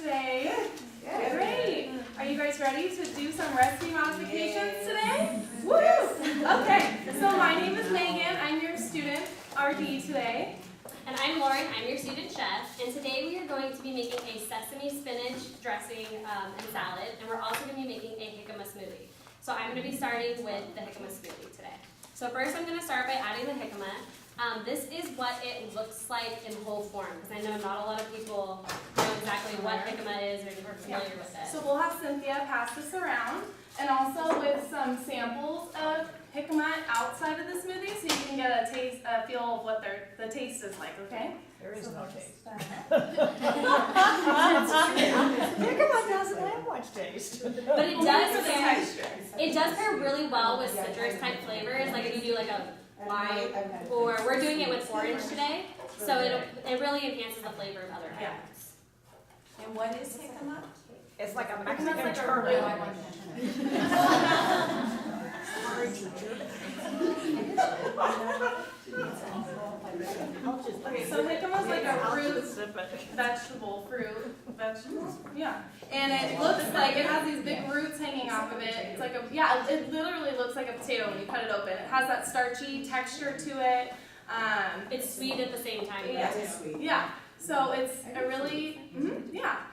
today? Great. Are you guys ready to do some recipe modifications today? Woo! Okay, so my name is Megan. I'm your student RD today. And I'm Lauren, I'm your student chef, and today we are going to be making a sesame spinach dressing and salad, and we're also going to be making a jicama smoothie. So I'm going to be starting with the jicama smoothie today. So first I'm going to start by adding the jicama. This is what it looks like in whole form, because I know not a lot of people know exactly what jicama is or are familiar with it. So we'll have Cynthia pass this around, and also with some samples of jicama outside of the smoothie, so you can get a feel of what the taste is like. Okay? There is no taste. Jicama doesn't have much taste. But it does pair really well with citrus type flavors, like if you do like a lime, or we're doing it with orange today, so it really enhances the flavor of other items. And what is jicama? It's like a Jicama's Mexican like a turnip. Okay, so jicama's like a vegetable, yeah. And it looks like it has these big roots hanging off of it. It's like it literally looks like a potato when you cut it open. It has that starchy texture to it. It's sweet at the same time. Yeah. So it's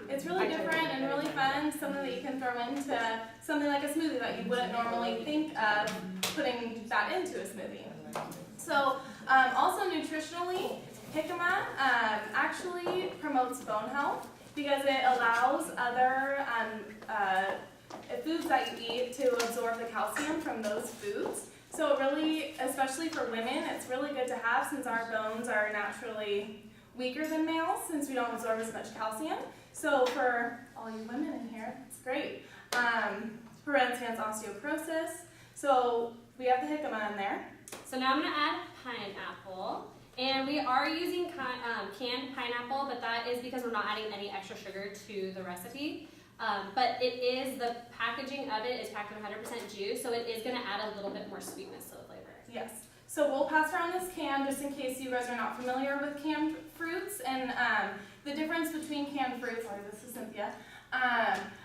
it's really different and really fun. Something that you can throw into something like a smoothie that you wouldn't normally think of putting that into a smoothie. So also nutritionally, jicama actually promotes bone health because it allows other foods that you eat to absorb the calcium from those foods. So it really, especially for women, it's really good to have since our bones are naturally weaker than males since we don't absorb as much calcium. So for all you women in here, it's great. Prevents against osteoporosis. So we have the jicama in there. So now I'm going to add pineapple, and we are using canned pineapple, but that is because we're not adding any extra sugar to the recipe. But the packaging of it is packed with 100% juice, so it is going to add a little bit more sweetness to the flavor. Yes. So we'll pass around this can just in case you guys are not familiar with canned fruits and the difference between canned fruits. Sorry, this is Cynthia.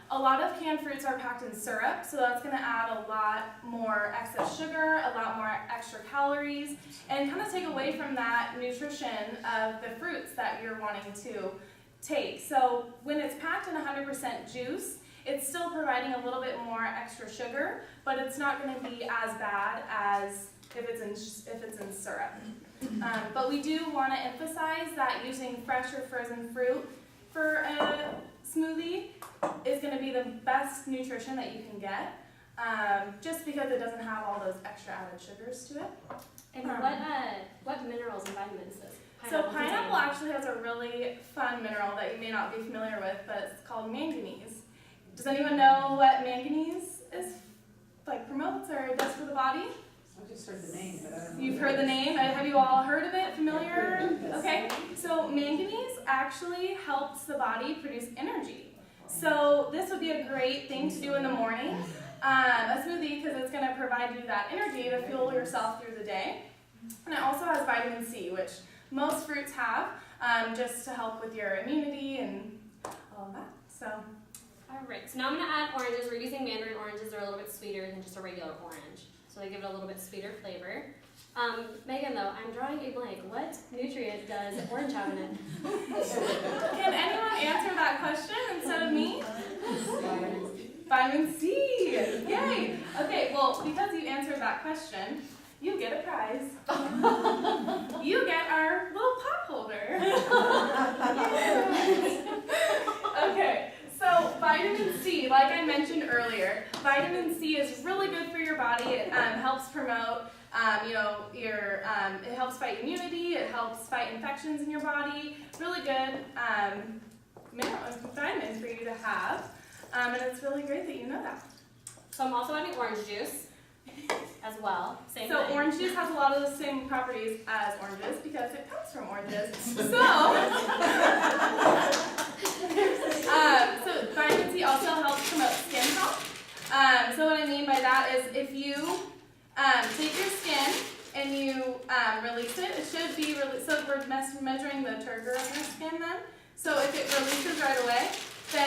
A lot of canned fruits are packed in syrup, so that's going to add a lot more excess sugar, a lot more extra calories, and kind of take away from that nutrition of the fruits that you're wanting to take. So when it's packed in 100% juice, it's still providing a little bit more extra sugar, but it's not going to be as bad as if it's in syrup. But we do want to emphasize that using fresh or frozen fruit for a smoothie is going to be the best nutrition that you can get, just because it doesn't have all those extra added sugars to it. And what minerals and vitamins does pineapple contain? Actually has a really fun mineral that you may not be familiar with, but it's called manganese. Does anyone know what manganese promotes or does for the body? I just heard the name, but I don't know. You've heard the name? Have you all heard of it? Familiar? Okay. So manganese actually helps the body produce energy. So this would be a great thing to do in the morning, a smoothie, because it's going to provide you that energy to fuel yourself through the day. And it also has vitamin C, which most fruits have, just to help with your immunity and all of that. So. Alright, so now I'm going to add oranges. We're using mandarin oranges. They're a little bit sweeter than just a regular orange. So they give it a little bit sweeter flavor. Megan, though, I'm drawing a blank. What nutrient does orange have in it? Can anyone answer that question instead of me? Vitamin C! Yay! Okay, well, because you answered that question, you get a prize. You get our little pot holder. Okay. So vitamin C, like I mentioned earlier, vitamin C is really good for your body. It helps promote, it helps fight immunity. It helps fight infections in your body. Really good vitamins for you to have, and it's really great that you know that. So I'm also adding orange juice as well. Same So thing. orange juice has a lot of the same properties as oranges because it comes from oranges. So vitamin C also helps promote skin health. So what I mean by that is if you take your skin and you release it, it should be released. So we're measuring the turgor of your skin then. So if it releases right away, then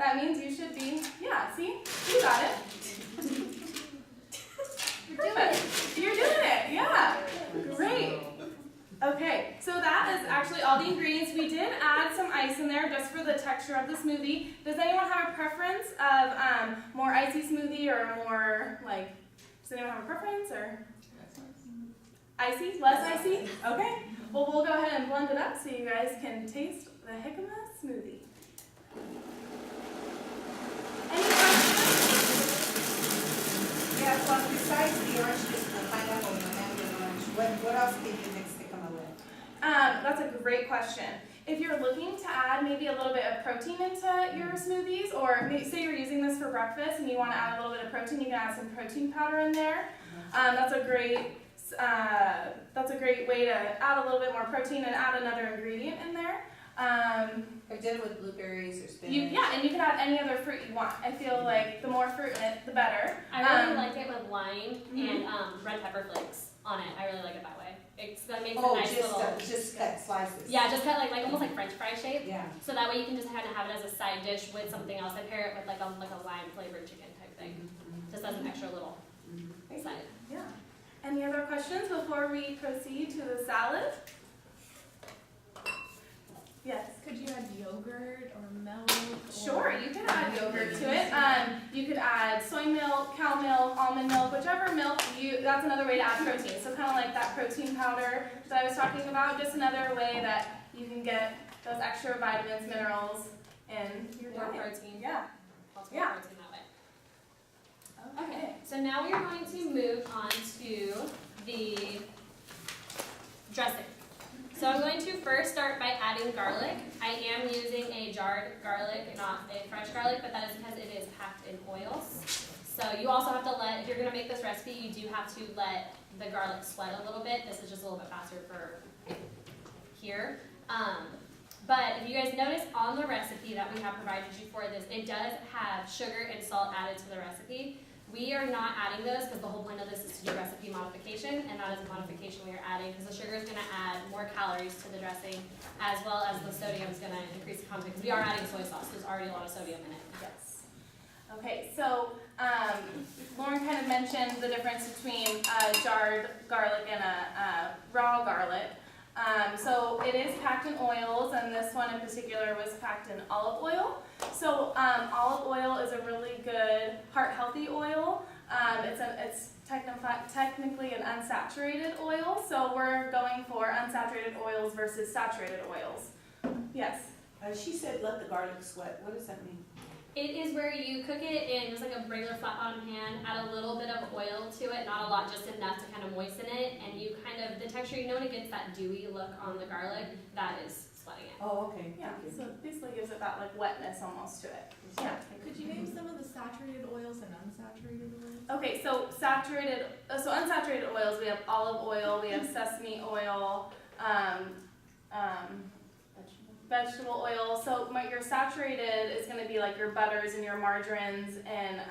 that means you should be, yeah, see? You got it. You're doing it. You're doing it, yeah. Great. Okay, so that is actually all the ingredients. We did add some ice in there just for the texture of the smoothie. Does anyone have a preference of more icy smoothie or more like, does anyone have a preference or? Icy? Less icy? Okay. Well, we'll go ahead and blend it up so you guys can taste the jicama smoothie. Any questions? Yeah, well, besides the orange juice, the pineapple, and the mango orange, what else can you mix jicama with? That's a great question. If you're looking to add maybe a little bit of protein into your smoothies, or say you're using this for breakfast and you want to add a little bit of protein, you can add some protein powder in there. That's a great way to add a little bit more protein and add another ingredient in there. I did it with blueberries or spinach. And you can add any other fruit you want. I feel like the more fruit in it, the better. I really like it with lime and red pepper flakes on it. I really like it that way. It's that makes a nice little. Just cut slices. Yeah, just cut like almost like French fry shape. Yeah. So that way you can just kind of have it as a side dish with something else and pair it with like a lime flavored chicken type thing. Just as an extra little side. Yeah. Any other questions before we proceed to the salad? Yes. Could you add yogurt or milk? Sure, you can add yogurt to it. You could add soy milk, cow milk, almond milk, whichever milk that's another way to add protein. So kind of like that protein powder that I was talking about, just another way that you can get those extra vitamins, minerals in your More diet. protein. Yeah. Also Yeah. protein that way. Okay, so now we are going to move on to the dressing. So I'm going to first start by adding garlic. I am using a jarred garlic, not a fresh garlic, but that is because it is packed in oils. So you also have to if you're gonna make this recipe, you do have to let the garlic sweat a little bit. This is just a little bit faster for here. But if you guys notice on the recipe that we have provided you for this, it does have sugar and salt added to the recipe. We are not adding those because the whole point of this is to do recipe modification, and that is a modification we are adding because the sugar is going to add more calories to the dressing, as well as the sodium is going to increase the content because we are adding soy sauce. There's already a lot of sodium in it. Yes. Okay, so Lauren kind of mentioned the difference between jarred garlic and a raw garlic. So it is packed in oils, and this one in particular was packed in olive oil. So olive oil is a really good heart-healthy oil. It's technically an unsaturated oil, so we're going for unsaturated oils versus saturated oils. Yes? She said let the garlic sweat. What does that mean? It is where you cook it in just like a regular flat bottom pan, add a little bit of oil to it, not a lot, just enough to kind of moisten it, and you kind of, the texture, you know when it gets that dewy look on the garlic, that is sweating it. Oh, okay. Yeah, Thank you. so it basically gives it that like wetness almost to it. Yeah. Could you name some of the saturated oils and unsaturated oils? Okay, so unsaturated oils, we have olive oil, we have sesame oil, vegetable oil. So your saturated is going to be like your butters and your margarines and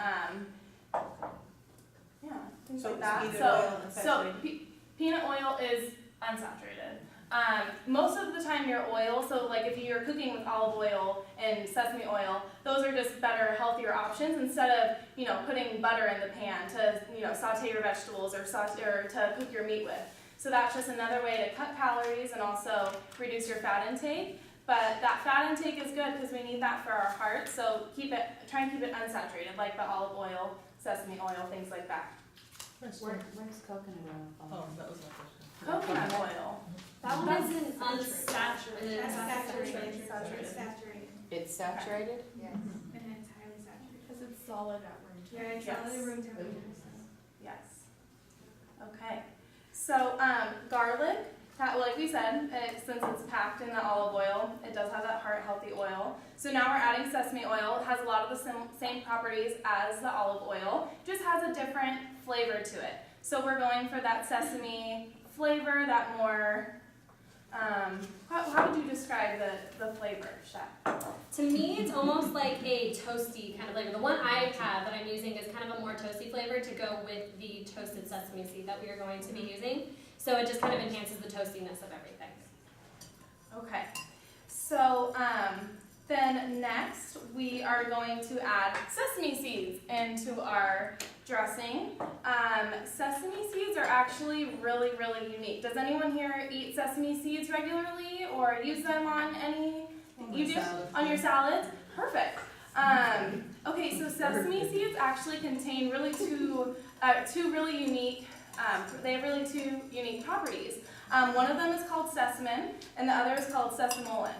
things So like that. peanut So oil and saturated. peanut oil is unsaturated. Most of the time your oil, so like if you're cooking with olive oil and sesame oil, those are just better, healthier options instead of, putting butter in the pan to, saute your vegetables or to cook your meat with. So that's just another way to cut calories and also reduce your fat intake. But that fat intake is good because we need that for our heart. So try and keep it unsaturated, like the olive oil, sesame oil, things like that. Where's coconut oil? Oh, that was my question. Coconut oil. That one is an unsaturated. That's saturated. Saturated. Saturated. It's saturated? Yes. And it's highly saturated. Because it's solid at room Yeah, it's Yes. solid room temperature. Yes. Okay. So garlic, like we said, since it's packed in the olive oil, it does have that heart-healthy oil. So now we're adding sesame oil. It has a lot of the same properties as the olive oil, just has a different flavor to it. So we're going for that sesame flavor, that more, how would you describe the flavor, Chef? To me, it's almost like a toasty kind of flavor. The one I have that I'm using is kind of a more toasty flavor to go with the toasted sesame seed that we are going to be using. So it just kind of enhances the toastiness of everything. Okay. So Then next, we are going to add sesame seeds into our dressing. Sesame seeds are actually really, really unique. Does anyone here eat sesame seeds regularly or use them on any? You do? On your salads? Perfect. Okay, so sesame seeds actually contain really two really unique, they have really two unique properties. One of them is called sesamin and the other is called sesamolin.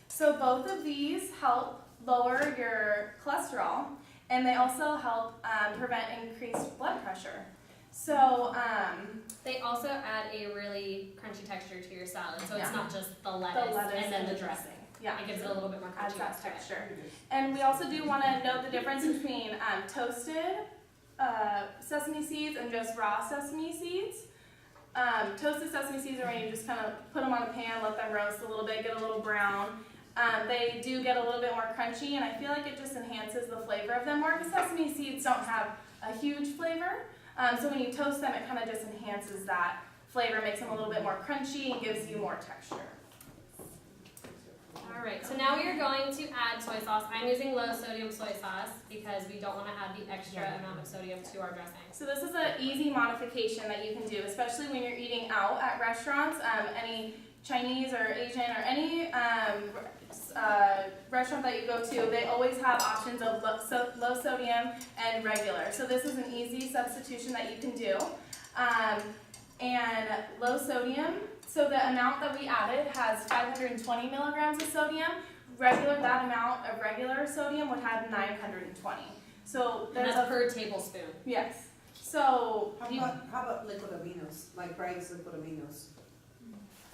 So both of these help lower your cholesterol, and they also help prevent increased blood pressure. So They also add a really crunchy texture to your salad, so it's Yeah. not just the lettuce and then the dressing. yeah, It gives it a little bit more adds crunchy that to it. texture. And we also do want to note the difference between toasted sesame seeds and just raw sesame seeds. Toasted sesame seeds are when you just kind of put them on a pan, let them roast a little bit, get a little brown. They do get a little bit more crunchy, and I feel like it just enhances the flavor of them more because sesame seeds don't have a huge flavor. So when you toast them, it kind of just enhances that flavor, makes them a little bit more crunchy, and gives you more texture. Alright, so now we are going to add soy sauce. I'm using low sodium soy sauce because we don't want to add the extra amount of sodium to our dressing. So this is an easy modification that you can do, especially when you're eating out at restaurants. Any Chinese or Asian or any restaurant that you go to, they always have options of low sodium and regular. So this is an easy substitution that you can do. And low sodium, so the amount that we added has 520 milligrams of sodium. That amount of regular sodium would have 920. So And there's that's per tablespoon. yes. So How about liquid aminos, like Bragg's liquid aminos?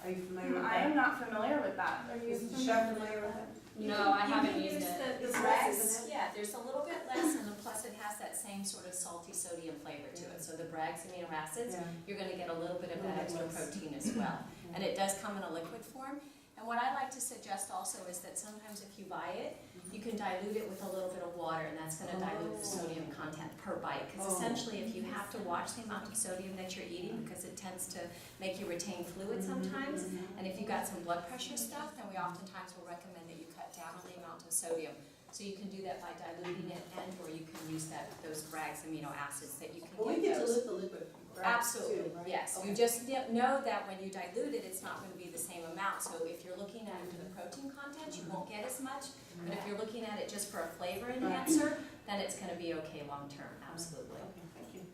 Are you familiar with I am that? not familiar with that. Are you Is the chef familiar with that? No, I haven't used it. It's less, yeah, there's a little bit less, and then plus it has that same sort of salty sodium flavor to it. So the Bragg's amino acids, you're gonna get a little bit of that extra protein as well. And it does come in a liquid form. And what I like to suggest also is that sometimes if you buy it, you can dilute it with a little bit of water, and that's gonna dilute the sodium content per bite. Because essentially, if you have to watch the amount of sodium that you're eating, because it tends to make you retain fluid sometimes, and if you've got some blood pressure stuff, then we oftentimes will recommend that you cut down on the amount of sodium. So you can do that by diluting it, and or you can use those Bragg's amino acids that you can Well, we get get to those. lift the liquid. Absolutely, too, right? yes. Okay. You just know that when you dilute it, it's not going to be the same amount. So if you're looking at it for the protein content, you won't get as much. But if you're looking at it just for a flavor enhancer, then it's going to be okay long term. Absolutely. Okay, thank you.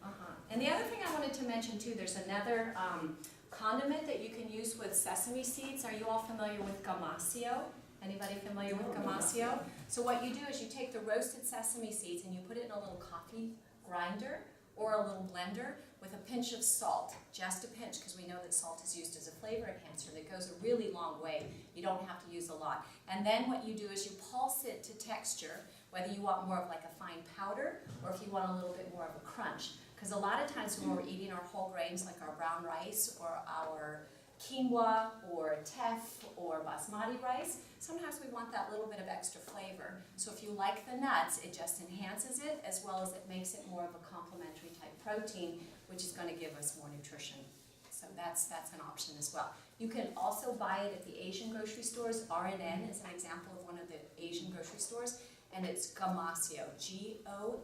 And the other thing I wanted to mention too, there's another condiment that you can use with sesame seeds. Are you all familiar with gamasio? Anybody familiar with gamasio? So what you do is you take the roasted sesame seeds and you put it in a little coffee grinder or a little blender with a pinch of salt, just a pinch, because we know that salt is used as a flavor enhancer that goes a really long way. You don't have to use a lot. And then what you do is you pulse it to texture, whether you want more of like a fine powder or if you want a little bit more of a crunch. Because a lot of times when we're eating our whole grains like our brown rice or our quinoa or teff or basmati rice, sometimes we want that little bit of extra flavor. So if you like the nuts, it just enhances it as well as it makes it more of a complementary type protein, which is going to give us more nutrition. So that's an option as well. You can also buy it at the Asian grocery stores. RNN is an example of one of the Asian grocery stores, and it's gamasio, G-O-M-A-S-I-O,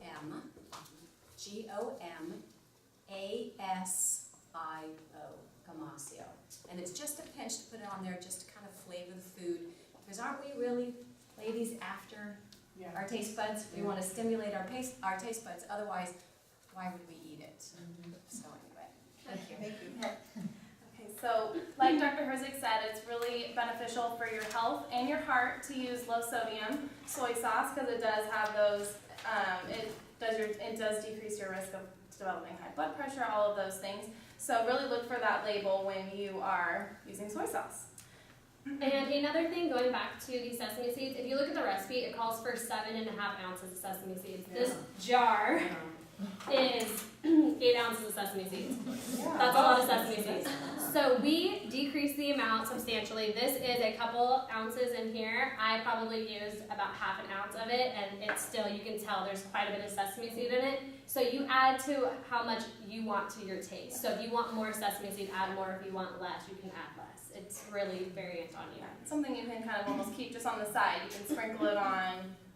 gamasio. And it's just a pinch to put it on there just to kind of flavor the food. Because aren't we really, ladies, after our taste buds? We want to stimulate our taste buds, otherwise, why would we eat it? So anyway, thank you. Thank you. Okay, so like Dr. Herzig said, it's really beneficial for your health and your heart to use low sodium soy sauce because it does have those, it does decrease your risk of developing high blood pressure, all of those things. So really look for that label when you are using soy sauce. And another thing, going back to the sesame seeds, if you look at the recipe, it calls for 7.5 ounces of sesame seeds. This jar is 8 ounces of sesame seeds. That's a lot of sesame seeds. So we decreased the amount substantially. This is a couple ounces in here. I probably used about half an ounce of it, and it's still, you can tell there's quite a bit of sesame seed in it. So you add to how much you want to your taste. So if you want more sesame seed, add more. If you want less, you can add less. it's really variant on you. Yeah, it's something you can kind of almost keep just on the side. You can sprinkle it on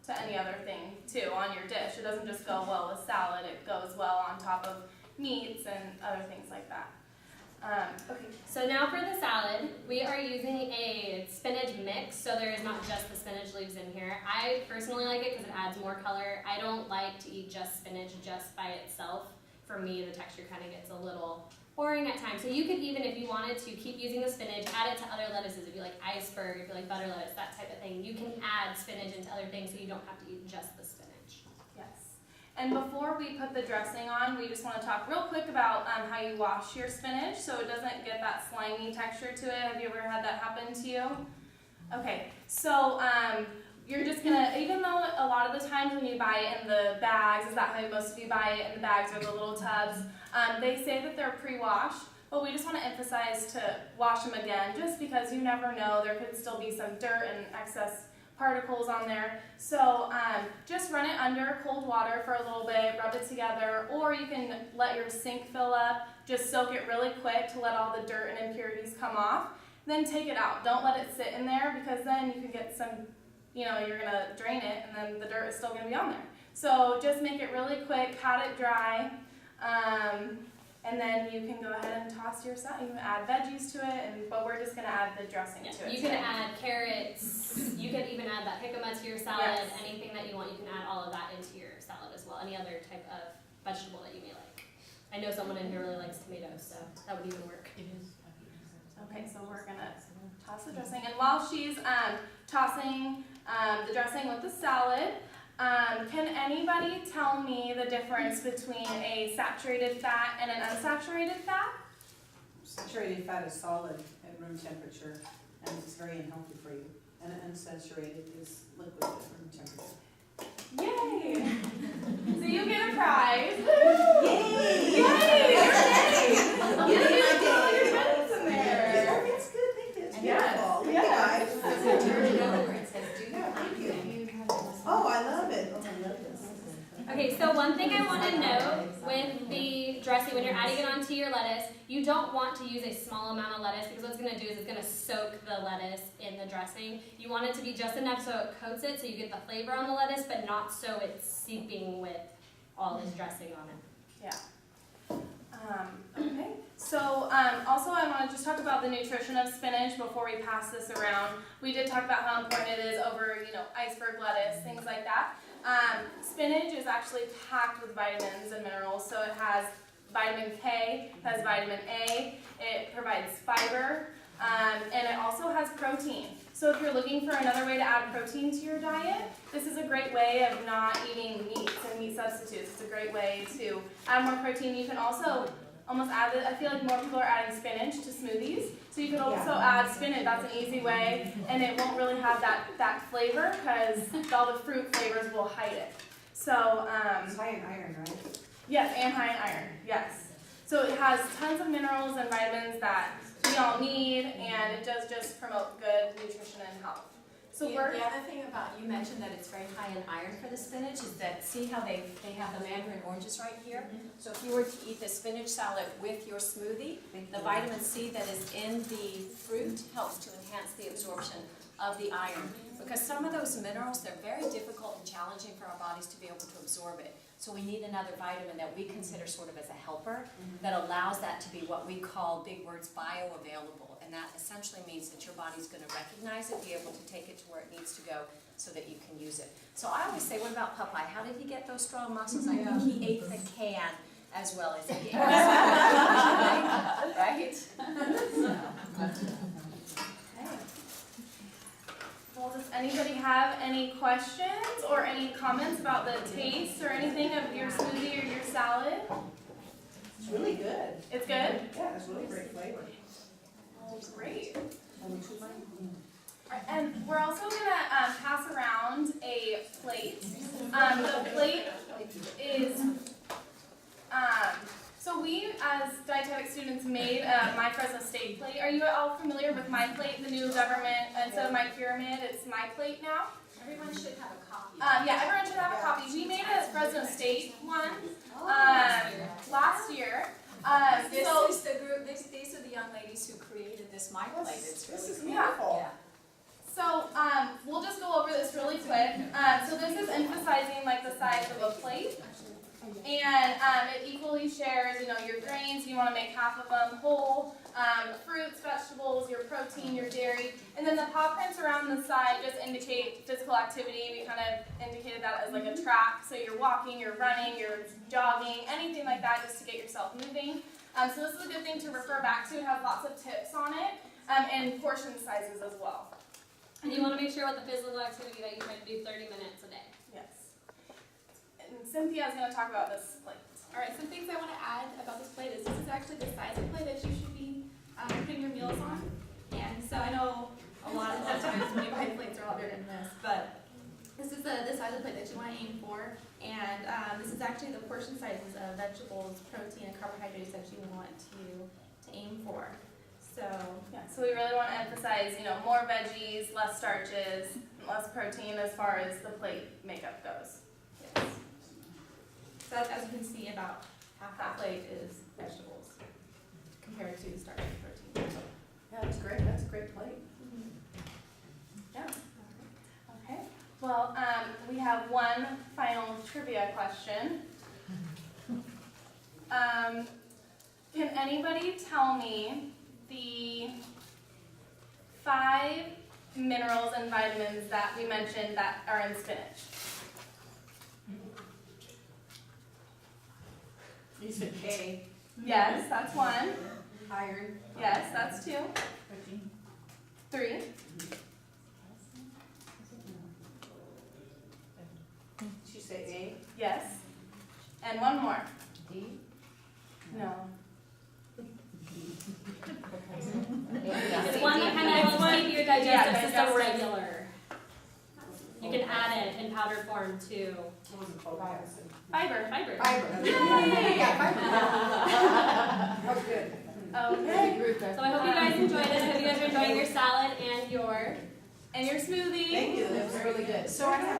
to any other thing too on your dish. It doesn't just go well with salad, it goes well on top of meats and other things like that. Okay. So now for the salad, we are using a spinach mix, so there is not just the spinach leaves in here. I personally like it because it adds more color. I don't like to eat just spinach just by itself. For me, the texture kind of gets a little boring at times. So you could even, if you wanted to, keep using the spinach, add it to other lettuces. If you like iceberg, if you like butter lettuce, that type of thing, you can add spinach into other things so you don't have to eat just the spinach. Yes. And before we put the dressing on, we just want to talk real quick about how you wash your spinach so it doesn't get that slimy texture to it. Have you ever had that happen to you? Okay, so you're just gonna, even though a lot of the times when you buy it in the bags, is that how most of you buy it in the bags or the little tubs, they say that they're pre-washed, but we just want to emphasize to wash them again just because you never know, there could still be some dirt and excess particles on there. So just run it under cold water for a little bit, rub it together, or you can let your sink fill up, just soak it really quick to let all the dirt and impurities come off, then take it out. Don't let it sit in there because then you can get some, you're gonna drain it and then the dirt is still gonna be on there. So just make it really quick, pat it dry, and then you can go ahead and toss your salad. You can add veggies to it, but we're just gonna add the dressing to it. You can add carrots, you can even add that jicama to your salad, Yes. anything that you want, you can add all of that into your salad as well, any other type of vegetable that you may like. I know someone in here really likes tomatoes, so that would even work. Okay, so we're gonna toss the dressing, and while she's tossing the dressing with the salad, can anybody tell me the difference between a saturated fat and an unsaturated fat? Saturated fat is solid at room temperature, and it's very unhealthy for you. And unsaturated is liquid at room temperature. Yay! So you get a prize. Yay! Yay! You You did did my all day. your medicine Oh, there. that's good, thank you, it's Yes, beautiful. Thank yes. you, Turn guys. it over and say, do Yeah, that. thank you. Oh, I love it. Oh, I love this. Okay, so one thing I want to note with the dressing, when you're adding it onto your lettuce, you don't want to use a small amount of lettuce because what's going to do is it's going to soak the lettuce in the dressing. You want it to be just enough so it coats it so you get the flavor on the lettuce, but not so it's seeping with all this dressing on it. Yeah. Okay. So also I want to just talk about the nutrition of spinach before we pass this around. We did talk about how important it is over, iceberg lettuce, things like that. Spinach is actually packed with vitamins and minerals. So it has vitamin K, it has vitamin A, it provides fiber, and it also has protein. So if you're looking for another way to add protein to your diet, this is a great way of not eating meats and meat substitutes. It's a great way to add more protein. You can also almost add it. I feel like more people are adding spinach to smoothies. So you can also add spinach. That's an easy way, and it won't really have that flavor because all the fruit flavors will hide it. So It's high in iron, right? yes, and high in iron. Yes. So it has tons of minerals and vitamins that we all need, and it does just promote good nutrition and health. So The other thing about, you mentioned that it's very high in iron for the spinach, is that, see how they have the mandarin oranges right here? So if you were to eat the spinach salad with your smoothie, the vitamin C that is in the fruit helps to enhance the absorption of the iron. Because some of those minerals, they're very difficult and challenging for our bodies to be able to absorb it. So we need another vitamin that we consider sort of as a helper that allows that to be what we call, big words, bioavailable. And that essentially means that your body's going to recognize it, be able to take it to where it needs to go so that you can use it. So I always say, what about Popeye? How did he get those strong muscles? I think he ate the can as well as he ate. Right? Well, does anybody have any questions or any comments about the taste or anything of your smoothie or your salad? It's really good. It's good? Yeah, it's really great flavor. Oh, great. And we're also going to pass around a plate. The plate is, so we as dietetic students made my Fresno State plate. Are you all familiar with my plate, the new government, instead of my pyramid, it's my plate now? Everyone should have a copy. Yeah, everyone should have a copy. We made a Fresno State one last year. This So is the group, these are the young ladies who created this my plate, it's really This is cool. beautiful. Yeah. So, we'll just go over this really quick. So this is emphasizing like the size of a plate. And it equally shares, your grains, you want to make half of them whole, fruits, vegetables, your protein, your dairy. And then the paw prints around the side just indicate physical activity. We kind of indicated that as like a track. So you're walking, you're running, you're jogging, anything like that just to get yourself moving. So this is a good thing to refer back to. It has lots of tips on it and portion sizes as well. And you want to make sure with the physical activity that you try to do 30 minutes a day. Yes. And Cynthia is going to talk about this plate. Alright, some things I want to add about this plate is this is actually the size of plate that you should be putting your meals on. And so I know a lot of times when you buy plates are all bigger than this, but this is the size of plate that you want to aim for. And this is actually the portion sizes of vegetables, protein, and carbohydrates that you want to aim for. So Yeah, so we really want to emphasize, more veggies, less starches, less protein as far as the plate makeup goes. yes. So as you can see, about half that plate is vegetables compared to starch and protein. Yeah, that's great, that's a great plate. Yeah. Okay. Well, we have one final trivia question. Can anybody tell me the 5 minerals and vitamins that we mentioned that are in spinach? You said K, Yes, that's 1. iron, Yes, that's 2. 3. did you say A? Yes. And 1 more. D? No. It's one that kind of helps keep your digestive system regular. You can add it in powder form to What was it called? Acid. Fiber. fiber. Fiber. Yay! Yeah, fiber. That was good. Okay. So I hope you guys enjoyed it. I hope you guys are enjoying your salad and your And your smoothie. Thank you, that was really good. So I have